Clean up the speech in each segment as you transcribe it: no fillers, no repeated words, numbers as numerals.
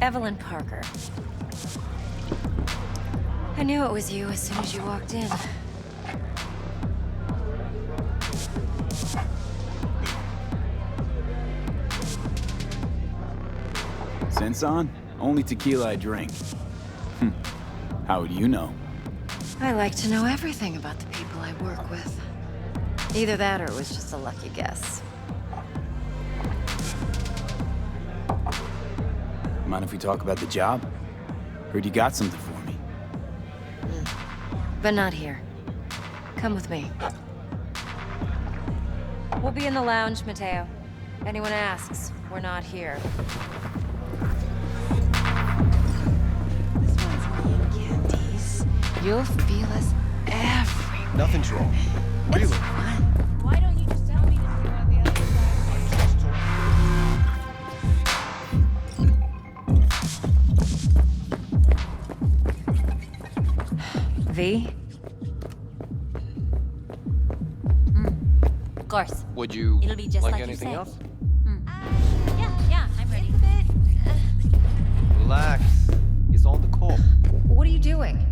Evelyn Parker. I knew it was you as soon as you walked in. Sense on? Only tequila I drink. How would you know? I like to know everything about the people I work with. Either that or it was just a lucky guess. Mind if we talk about the job? Heard you got something for me. But not here. Come with me. We'll be in the lounge, Mateo. Anyone asks, we're not here. This one's me and Candice. You'll feel us everywhere. Nothing's wrong. Really? It's fun. Why don't you just tell me to see on the other side? V? Of course. Would you It'll be just like you anything say. else? Yeah, I'm ready. Relax. It's on the call. What are you doing?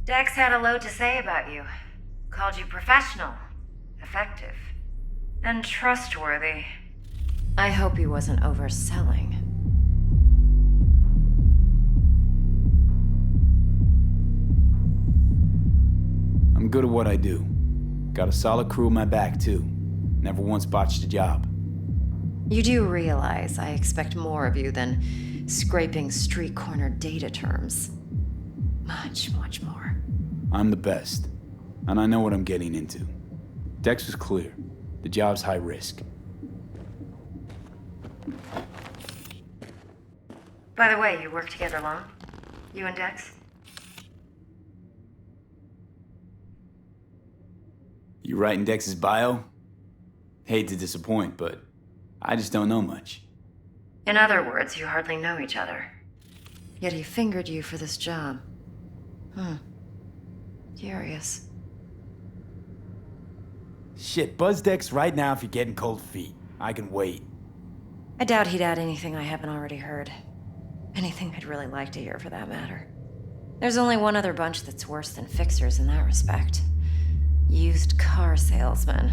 Dex had a lot to say about you. Called you professional, effective, and trustworthy. I hope he wasn't overselling. I'm good at what I do. Got a solid crew on my back, too. Never once botched a job. You do realize I expect more of you than scraping street corner data terms. Much, much more. I'm the best, and I know what I'm getting into. Dex was clear. The job's high risk. By the way, you work together long? You and Dex? You writing Dex's bio? Hate to disappoint, but I just don't know much. In other words, you hardly know each other. Yet he fingered you for this job. Curious. Shit, buzz Dex right now if you're getting cold feet. I can wait. I doubt he'd add anything I haven't already heard. Anything I'd really like to hear, for that matter. There's only one other bunch that's worse than fixers in that respect. Used car salesmen.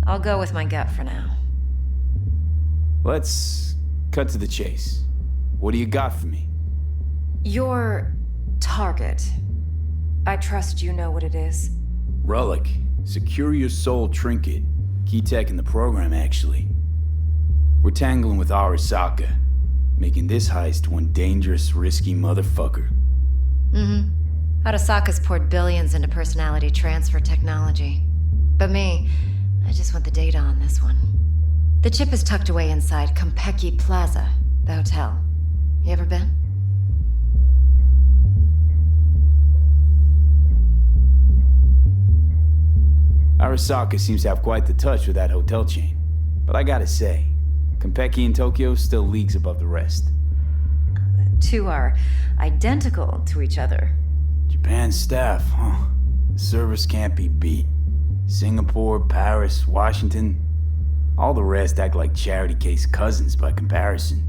I'll go with my gut for now. Let's cut to the chase. What do you got for me? Your target. I trust you know what it is. Relic. Secure your soul trinket. Key tech in the program, actually. We're tangling with Arasaka, making this heist one dangerous, risky motherfucker. Arasaka's poured billions into personality transfer technology. But me, I just want the data on this one. The chip is tucked away inside Konpeki Plaza, the hotel. You ever been? Arasaka seems to have quite the touch with that hotel chain. But I gotta say, Konpeki in Tokyo still leagues above the rest. The two are identical to each other. Japan's staff, huh? The service can't be beat. Singapore, Paris, Washington. All the rest act like charity case cousins by comparison.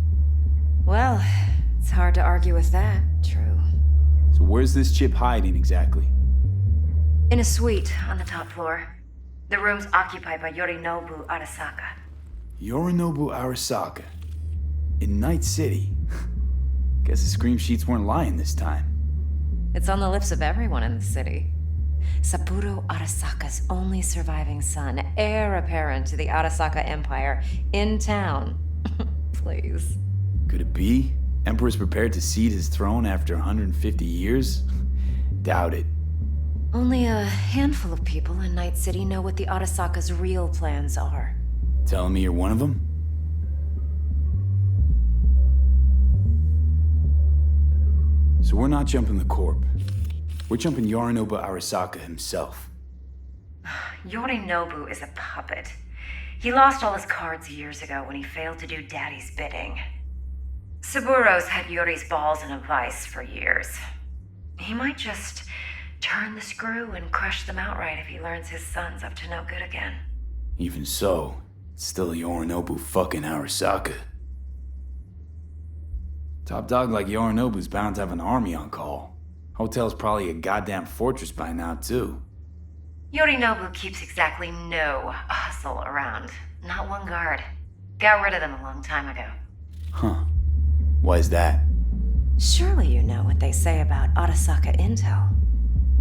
Well, it's hard to argue with that. True. So where's this chip hiding exactly? In a suite on the top floor. The room's occupied by Yorinobu Arasaka. Yorinobu Arasaka. In Night City. Guess the scream sheets weren't lying this time. It's on the lips of everyone in the city. Saburo Arasaka's only surviving son, heir apparent to the Arasaka Empire, in town. Please. Could it be? Emperor's prepared to cede his throne after 150 years? Doubt it. Only a handful of people in Night City know what the Arasaka's real plans are. Telling me you're one of them? So we're not jumping the Corp. We're jumping Yorinobu Arasaka himself. Yorinobu is a puppet. He lost all his cards years ago when he failed to do Daddy's bidding. Saburo's had Yuri's balls in a vice for years. He might just turn the screw and crush them outright if he learns his son's up to no good again. Even so, it's still Yorinobu fucking Arasaka. Top dog like Yorinobu's bound to have an army on call. Hotel's probably a goddamn fortress by now, too. Yorinobu keeps exactly no hustle around. Not one guard. Got rid of them a long time ago. Huh. Why is that? Surely you know what they say about Arasaka intel.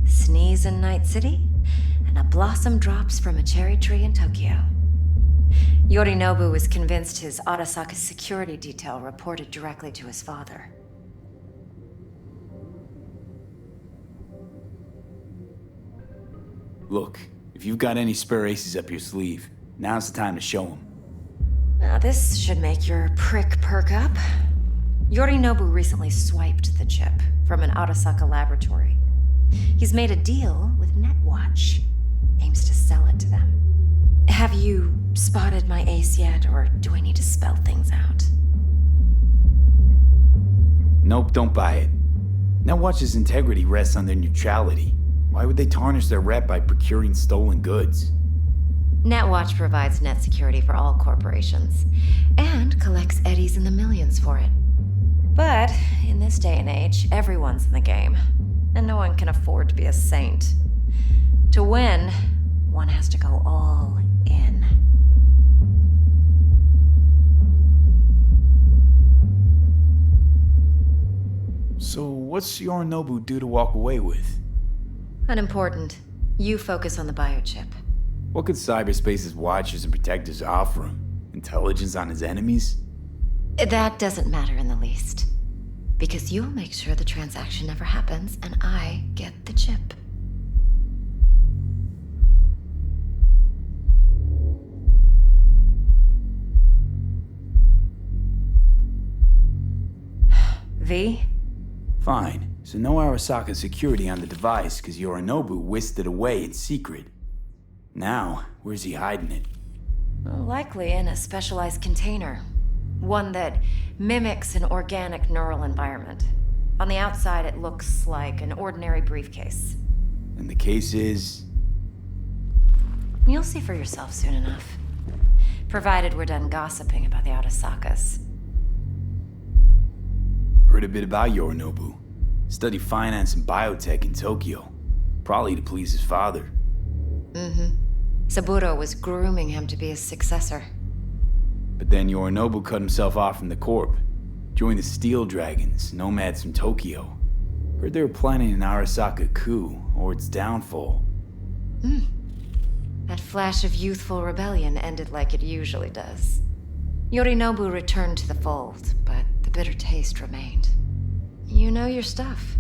Sneeze in Night City, and a blossom drops from a cherry tree in Tokyo. Yorinobu was convinced his Arasaka's security detail reported directly to his father. Look, if you've got any spare aces up your sleeve, now's the time to show them. Now this should make your prick perk up. Yorinobu recently swiped the chip from an Arasaka laboratory. He's made a deal with Netwatch. Aims to sell it to them. Have you spotted my ace yet, or do I need to spell things out? Nope, don't buy it. Netwatch's integrity rests on their neutrality. Why would they tarnish their rep by procuring stolen goods? Netwatch provides net security for all corporations, and collects eddies in the millions for it. But in this day and age, everyone's in the game, and no one can afford to be a saint. To win, one has to go all in. So what's Yorinobu due to walk away with? Unimportant. You focus on the biochip. What could cyberspace's watchers and protectors offer him? Intelligence on his enemies? That doesn't matter in the least. Because you'll make sure the transaction never happens, and I get the chip. V? Fine. So no Arasaka security on the device because Yorinobu whisked it away in secret. Now, where's he hiding it? Likely in a specialized container. One that mimics an organic neural environment. On the outside, it looks like an ordinary briefcase. And the case is... You'll see for yourself soon enough. Provided we're done gossiping about the Arasakas. Heard a bit about Yorinobu. Studied finance and biotech in Tokyo. Probably to please his father. Saburo was grooming him to be his successor. But then Yorinobu cut himself off from the Corp. Joined the Steel Dragons, nomads from Tokyo. Heard they were planning an Arasaka coup, or its downfall. That flash of youthful rebellion ended like it usually does. Yorinobu returned to the fold, but the bitter taste remained. You know your stuff.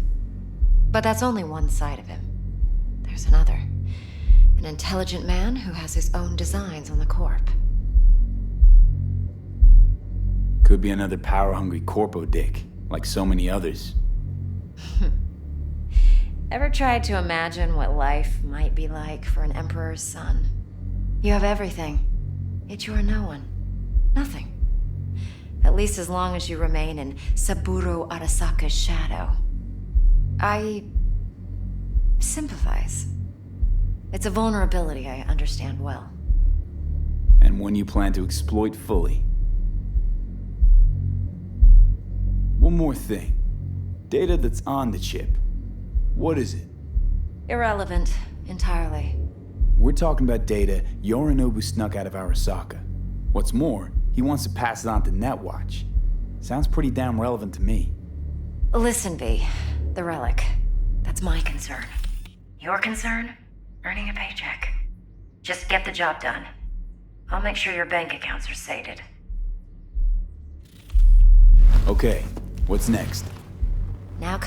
But that's only one side of him. There's another. An intelligent man who has his own designs on the Corp. Could be another power-hungry corpo dick, like so many others. Ever tried to imagine what life might be like for an emperor's son? You have everything, yet you are no one. Nothing. At least as long as you remain in Saburo Arasaka's shadow. I sympathize. It's a vulnerability I understand well. And one you plan to exploit fully. One more thing. Data that's on the chip. What is it? Irrelevant, entirely. We're talking about data Yorinobu snuck out of Arasaka. What's more, he wants to pass it on to Netwatch. Sounds pretty damn relevant to me. Listen, V. The relic. That's my concern. Your concern? Earning a paycheck. Just get the job done. I'll make sure your bank accounts are sated. Okay, what's next? Now comes